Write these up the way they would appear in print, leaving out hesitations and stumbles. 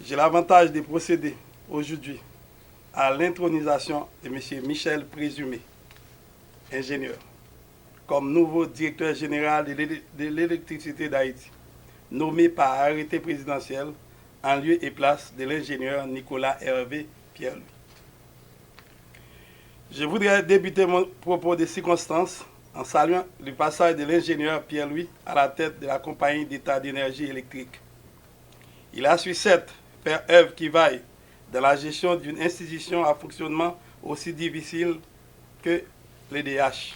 J'ai l'avantage de procéder aujourd'hui à l'intronisation de M. Michel Présumé, ingénieur, comme nouveau directeur général de l'électricité d'Haïti, nommé par arrêté présidentiel en lieu et place de l'ingénieur Nicolas Hervé Pierre-Louis. Je voudrais débuter mon propos de circonstances en saluant le passage de l'ingénieur Pierre-Louis à la tête de la compagnie d'État d'énergie électrique. Il a su certes faire œuvre qui vaille dans la gestion d'une institution à fonctionnement aussi difficile que l'EDH.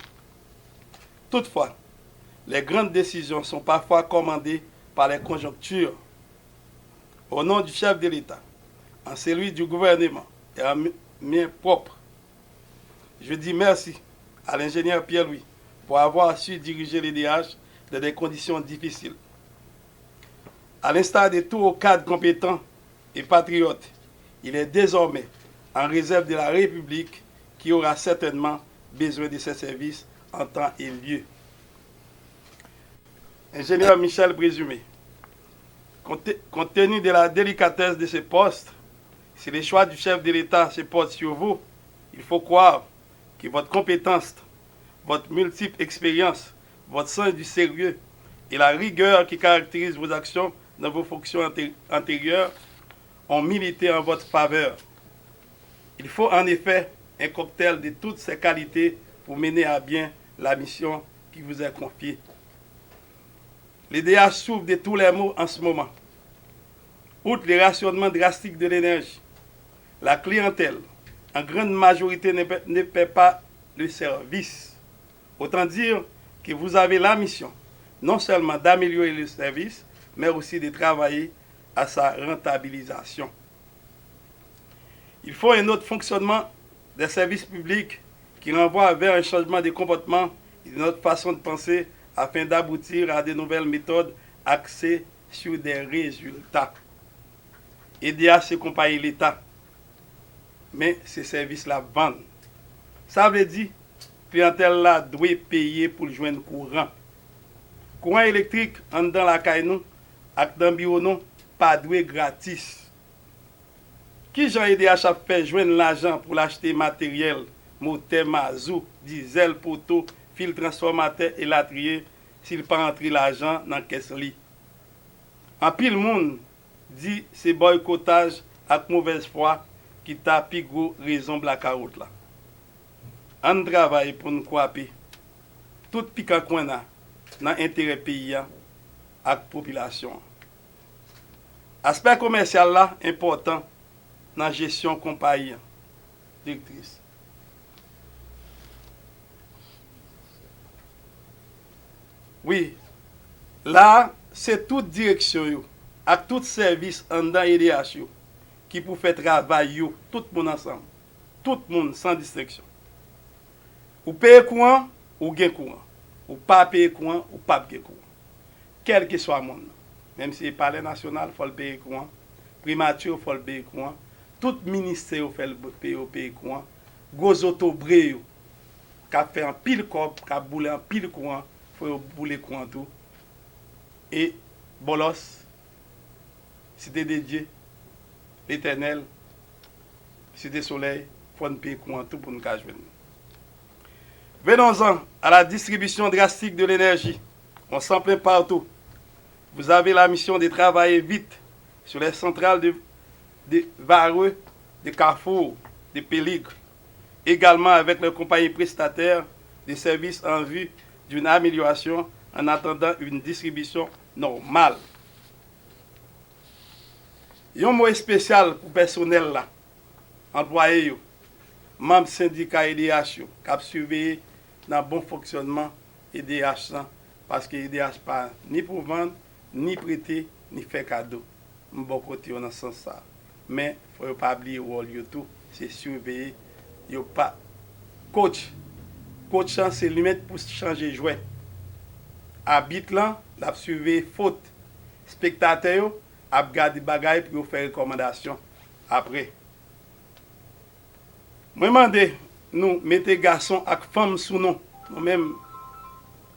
Toutefois, les grandes décisions sont parfois commandées par les conjonctures. Au nom du chef de l'État, en celui du gouvernement et en mien propre, je dis merci à l'ingénieur Pierre-Louis pour avoir su diriger l'EDH dans des conditions difficiles. À l'instar de tous cadres compétents et patriotes, il est désormais en réserve de la République qui aura certainement besoin de ses services en temps et lieu. Ingénieur Michel Présumé, compte tenu de la délicatesse de ce poste, si le choix du chef de l'État se porte sur vous, il faut croire que votre compétence, votre multiple expérience, votre sens du sérieux et la rigueur qui caractérise vos actions dans vos fonctions antérieures ont milité en votre faveur. Il faut en effet un cocktail de toutes ces qualités pour mener à bien la mission qui vous est confiée. L'EDH souffre de tous les maux en ce moment. Outre les rationnements drastiques de l'énergie, la clientèle, en grande majorité, ne paie pas le service. Autant dire que vous avez la mission non seulement d'améliorer le service, mais aussi de travailler à sa rentabilisation. Il faut un autre fonctionnement des services publics qui renvoie vers un changement de comportement et de notre façon de penser afin d'aboutir à de nouvelles méthodes axées sur des résultats. EDH s'accompagne l'État, mais ces services-là vendent. Ça veut dire que la clientèle doit payer pour joindre courant. Courant électrique en dans la caille nous, ak dans bureau nous, pas doué gratis. Qui Jean EDH a fait joindre l'argent pour l'acheter matériel, moteur, mazou, diesel, poteau, fil transformateur et latrier s'il pas rentrer l'argent dans caisse li. En pile monde dit c'est boycottage avec mauvaise foi qui t'a pi gros raison blackout là. On travaille pour nous croiser tout piquant qu'on a dans intérêt pays ak population. Aspect commercial là important dans gestion compagnie directrice. Oui, là c'est toute direction yo, ak tout service en dans EDH yo, qui pour faire travail yo, tout le monde ensemble. Tout le monde sans distinction. Ou paye courant, ou gain courant. Ou pas payer courant, ou pas payer courant. Quel que soit le monde. Même si le palais national, il faut le payer courant. Primature, il faut le payer courant. Tout ministère, il faut le payer courant. Gros autobré, qui a fait un pile corps, qui a boulé un pile courant, il faut bouler courant tout. Et Bolos, Cité de Dieu, l'Éternel, Cité Soleil, il faut payer courant tout pour nous cacher. Venons-en à la distribution drastique de l'énergie. On s'en plaint partout. Vous avez la mission de travailler vite sur les centrales de Vareux, de Carrefour, de Péligre, également avec les compagnies prestataires de services en vue d'une amélioration en attendant une distribution normale. Il y a un mot spécial pour le personnel là, employés, membres syndicats EDH, qui ont surveillé dans le bon fonctionnement EDH parce que EDH pas ni pour vendre, ni prêter, ni faire cadeau. Je bon côté dans ce sens. Mais il ne faut pas oublier le tout, c'est surveiller. Il n'y a pas coach. Coach, c'est limite pour changer de jouet. Habite là, la surveiller faute. Spectateur, a garder bagaille pour faire recommandation après. Moi demande nous mettez garçons et femmes sous nous, nous-mêmes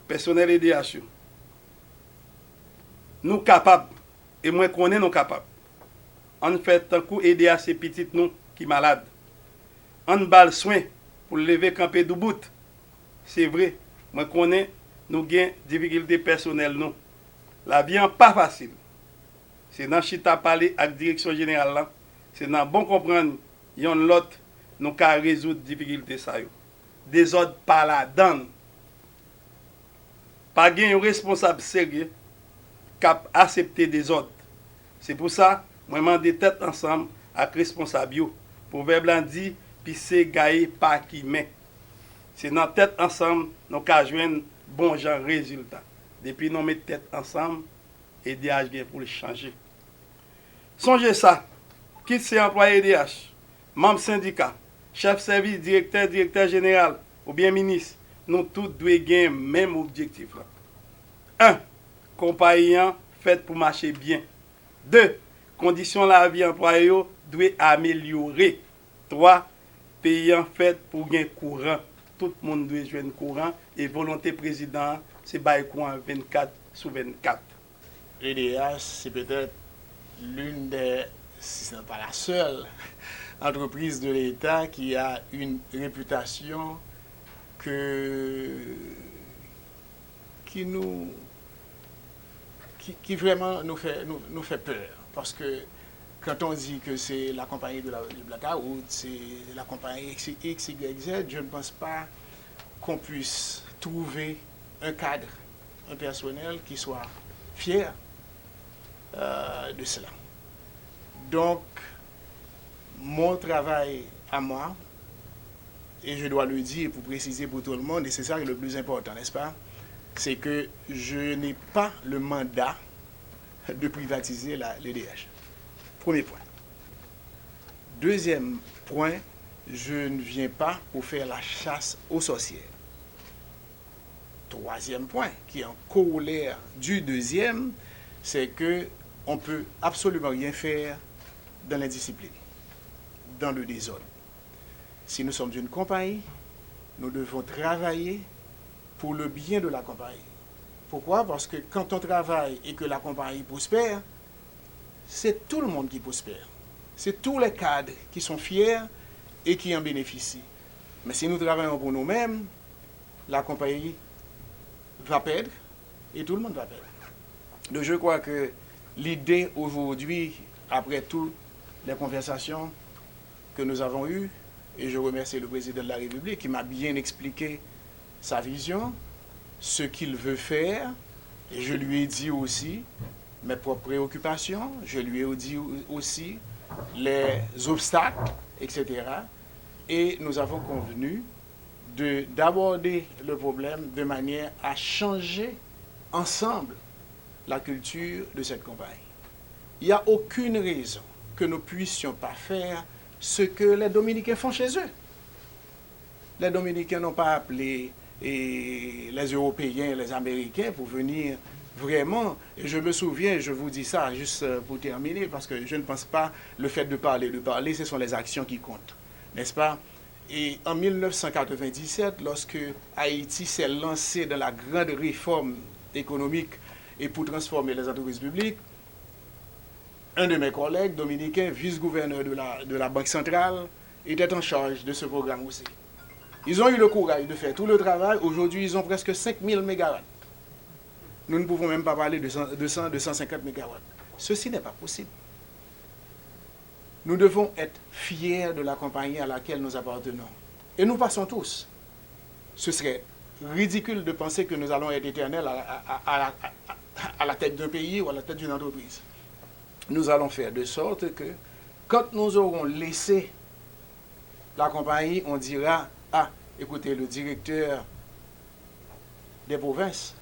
personnel EDH. Nous capables et moi connais nous capables. on fait un coup aider à ces petites nous qui malades. On bal soin pour lever camper du bout. C'est vrai, moi connais nous avons des difficultés personnelles nous. La vie n'est pas facile. C'est dans chita parler avec la direction générale là, c'est dans bon comprendre yon l'autre nous ka résoudre difficultés ça yo. Des ordres pas la donne. Pas gen un responsable sérieux cap accepter des ordres. C'est pour ça moi demande tête ensemble avec responsable yo. Proverbe là dit pisse gaye pas qui met. C'est dans tête ensemble nous ka joindre bon genre résultat. Depuis nous mettre tête ensemble et DH vient pour le changer. Songez ça. Qui c'est employé DH, membre syndicat, chef service, directeur général ou bien ministre, nous tous devons gagner le même objectif. 1. Compagnie faite pour marcher bien. 2. Conditions de la vie employée doivent améliorer. 3. Pays fait pour gagner courant. Tout le monde doit jouer courant et volonté président, c'est bail courant 24/24. EDH, c'est peut-être l'une des, si ce n'est pas la seule, entreprise de l'État qui a une réputation qui vraiment nous fait peur. Parce que quand on dit que c'est la compagnie du blackout, c'est la compagnie X, Y, Z, je ne pense pas qu'on puisse trouver un cadre, un personnel qui soit fier de cela. Donc, mon travail à moi, et je dois le dire pour préciser pour tout le monde, et c'est ça le plus important, n'est-ce pas? C'est que je n'ai pas le mandat de privatiser l'EDH. Premier point. Deuxième point, je ne viens pas pour faire la chasse aux sorcières. Troisième point, qui est en corollaire du deuxième, c'est que on ne peut absolument rien faire dans l'indiscipline, dans le désordre. Si nous sommes une compagnie, nous devons travailler pour le bien de la compagnie. Pourquoi? Parce que quand on travaille et que la compagnie prospère, c'est tout le monde qui prospère. C'est tous les cadres qui sont fiers et qui en bénéficient. Mais si nous travaillons pour nous-mêmes, la compagnie va perdre et tout le monde va perdre. Donc je crois que l'idée aujourd'hui, après toutes les conversations que nous avons eues, et je remercie le président de la République qui m'a bien expliqué sa vision, ce qu'il veut faire, et je lui ai dit aussi mes propres préoccupations, je lui ai dit aussi les obstacles, etc. Et nous avons convenu d'aborder le problème de manière à changer ensemble la culture de cette compagnie. Il n'y a aucune raison que nous ne puissions pas faire ce que les Dominicains font chez eux. Les Dominicains n'ont pas appelé les Européens et les Américains pour venir vraiment. Et je me souviens, je vous dis ça juste pour terminer, parce que je ne pense pas le fait de parler, ce sont les actions qui comptent, n'est-ce pas? Et en 1997, lorsque Haïti s'est lancé dans la grande réforme économique et pour transformer les entreprises publiques, un de mes collègues dominicains, vice-gouverneur de la Banque centrale, était en charge de ce programme aussi. Ils ont eu le courage de faire tout le travail. Aujourd'hui, ils ont presque 5000 mégawatts. Nous ne pouvons même pas parler de 250 mégawatts. Ceci n'est pas possible. Nous devons être fiers de la compagnie à laquelle nous appartenons. Et nous passons tous. Ce serait ridicule de penser que nous allons être éternels à la tête d'un pays ou à la tête d'une entreprise. Nous allons faire de sorte que quand nous aurons laissé la compagnie, on dira, ah, écoutez, le directeur des provinces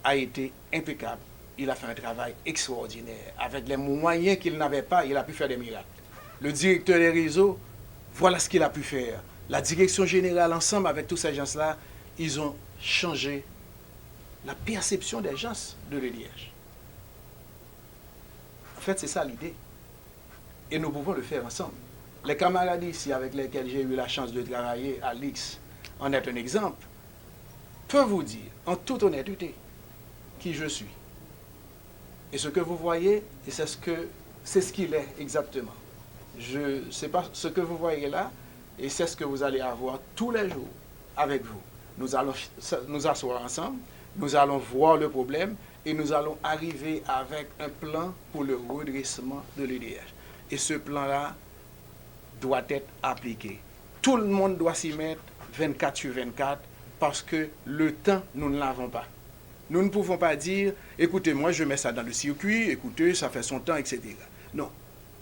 a été impeccable. Il a fait un travail extraordinaire. Avec les moyens qu'il n'avait pas, il a pu faire des miracles. Le directeur des réseaux, voilà ce qu'il a pu faire. La direction générale, ensemble avec tous ces gens-là, ils ont changé la perception des gens de l'EDH. En fait, c'est ça l'idée. Et nous pouvons le faire ensemble. Les camarades ici avec lesquels j'ai eu la chance de travailler à l'X en est un exemple, peuvent vous dire, en toute honnêteté, qui je suis. Et ce que vous voyez, et c'est ce que c'est ce qu'il est exactement. Je sais pas ce que vous voyez là, et c'est ce que vous allez avoir tous les jours avec vous. Nous allons nous asseoir ensemble, nous allons voir le problème, et nous allons arriver avec un plan pour le redressement de l'EDH. Et ce plan-là doit être appliqué. Tout le monde doit s'y mettre 24 sur 24 parce que le temps, nous ne l'avons pas. Nous ne pouvons pas dire, écoutez, moi je mets ça dans le circuit, écoutez, ça fait son temps, etc. Non,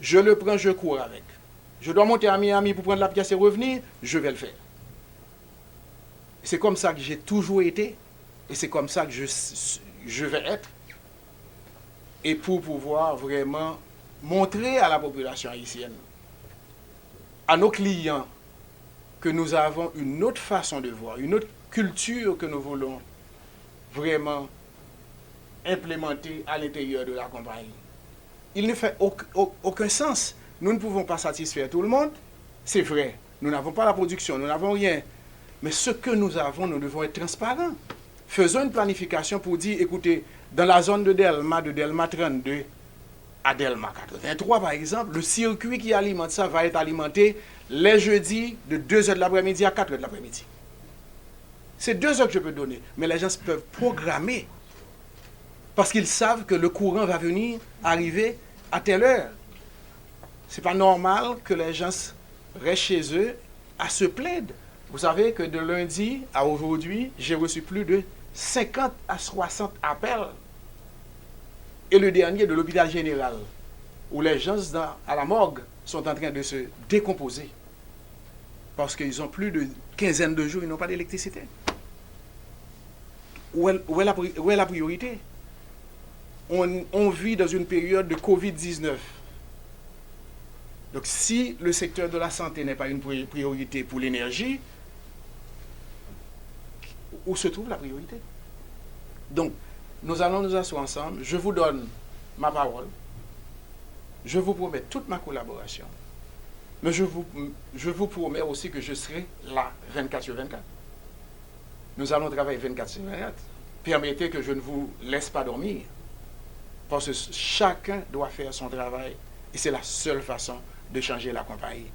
je le prends, je cours avec. Je dois monter à Miami pour prendre la pièce et revenir, je vais le faire. C'est comme ça que j'ai toujours été et c'est comme ça que je vais être. Et pour pouvoir vraiment montrer à la population haïtienne, à nos clients, que nous avons une autre façon de voir, une autre culture que nous voulons vraiment implémenter à l'intérieur de la compagnie. Il ne fait aucun sens. Nous ne pouvons pas satisfaire tout le monde, c'est vrai. Nous n'avons pas la production, nous n'avons rien. Mais ce que nous avons, nous devons être transparents. Faisons une planification pour dire, écoutez, dans la zone de Delma 32 à Delma 83, par exemple, le circuit qui alimente ça va être alimenté les jeudis de 2h de l'après-midi à 4h de l'après-midi. C'est 2 heures que je peux donner, mais les gens peuvent programmer parce qu'ils savent que le courant va venir arriver à telle heure. C'est pas normal que les gens restent chez eux à se plaindre. Vous savez que de lundi à aujourd'hui, j'ai reçu plus de 50 à 60 appels. Et le dernier de l'hôpital général, où les gens à la morgue sont en train de se décomposer. Parce qu'ils ont plus de quinzaine de jours, ils n'ont pas d'électricité. Où est la priorité? On vit dans une période de Covid-19. Donc si le secteur de la santé n'est pas une priorité pour l'énergie, où se trouve la priorité? Donc, nous allons nous asseoir ensemble. Je vous donne ma parole. Je vous promets toute ma collaboration. Mais je vous promets aussi que je serai là 24 sur 24. Nous allons travailler 24 sur 24. Permettez que je ne vous laisse pas dormir. Parce que chacun doit faire son travail. Et c'est la seule façon de changer la compagnie.